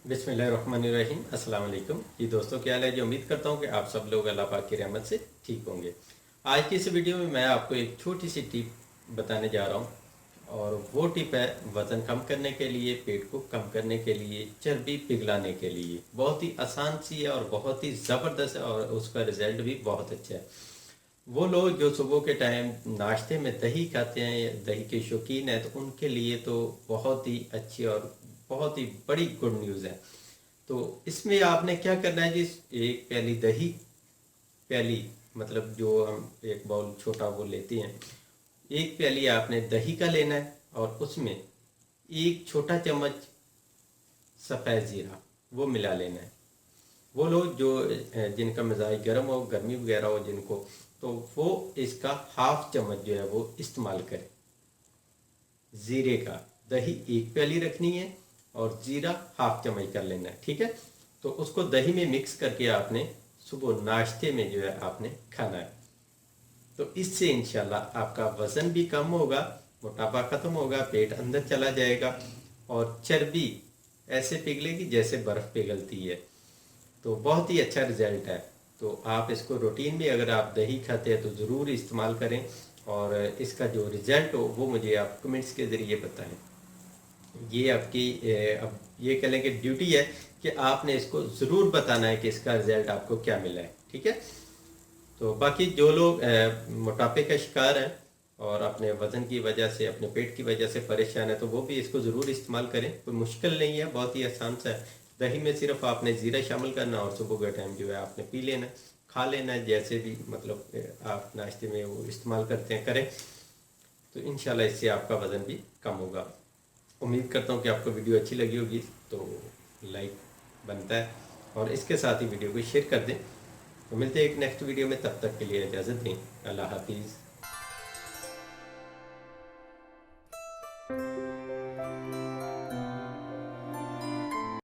बिस्मिल्लाहिर्रहमानिर्रहीम। अस्सलाम वालेकुम जी दोस्तों, क्या हाल है जी। उम्मीद करता हूँ कि आप सब लोग अल्लाह पाक की रहमत से ठीक होंगे। आज की इस वीडियो में मैं आपको एक छोटी सी टिप बताने जा रहा हूँ और वो टिप है वज़न कम करने के लिए, पेट को कम करने के लिए, चर्बी पिघलाने के लिए। बहुत ही आसान सी है और बहुत ही ज़बरदस्त है और उसका रिज़ल्ट भी बहुत अच्छा है। वो लोग जो सुबह के टाइम नाश्ते में दही खाते हैं या दही के शौकीन हैं, तो उनके लिए तो बहुत ही अच्छी और बहुत ही बड़ी गुड न्यूज़ है। तो इसमें आपने क्या करना है जी, एक प्याली दही, प्याली मतलब जो हम एक बाउल छोटा वो लेते हैं, एक प्याली आपने दही का लेना है और उसमें एक छोटा चम्मच सफ़ेद ज़ीरा वो मिला लेना है। वो लोग जो जिनका मिजाज गर्म हो, गर्मी वगैरह हो जिनको, तो वो इसका हाफ चम्मच जो है वो इस्तेमाल करें ज़ीरे का। दही एक प्याली रखनी है और ज़ीरा हाफ चम्मच कर लेना है, ठीक है। तो उसको दही में मिक्स करके आपने सुबह नाश्ते में जो है आपने खाना है। तो इससे इंशाल्लाह आपका वज़न भी कम होगा, मोटापा ख़त्म होगा, पेट अंदर चला जाएगा और चर्बी ऐसे पिघलेगी जैसे बर्फ़ पिघलती है। तो बहुत ही अच्छा रिज़ल्ट है। तो आप इसको रूटीन में अगर आप दही खाते हैं तो ज़रूर इस्तेमाल करें और इसका जो रिज़ल्ट हो वो मुझे आप कमेंट्स के ज़रिए बताएं। ये आपकी अब ये कह लें कि ड्यूटी है कि आपने इसको ज़रूर बताना है कि इसका रिज़ल्ट आपको क्या मिला है, ठीक है। तो बाकी जो लोग मोटापे का शिकार हैं और अपने वज़न की वजह से, अपने पेट की वजह से परेशान है, तो वो भी इसको ज़रूर इस्तेमाल करें। कोई मुश्किल नहीं है, बहुत ही आसान सा है। दही में सिर्फ आपने ज़ीरा शामिल करना और सुबह के टाइम जो है आपने पी लेना, खा लेना है, जैसे भी मतलब आप नाश्ते में वो इस्तेमाल करते हैं करें। तो इंशाल्लाह इससे आपका वज़न भी कम होगा। उम्मीद करता हूँ कि आपको वीडियो अच्छी लगी होगी, तो लाइक बनता है और इसके साथ ही वीडियो को शेयर कर दें। तो मिलते हैं एक नेक्स्ट वीडियो में, तब तक के लिए इजाज़त दें। अल्लाह हाफिज़।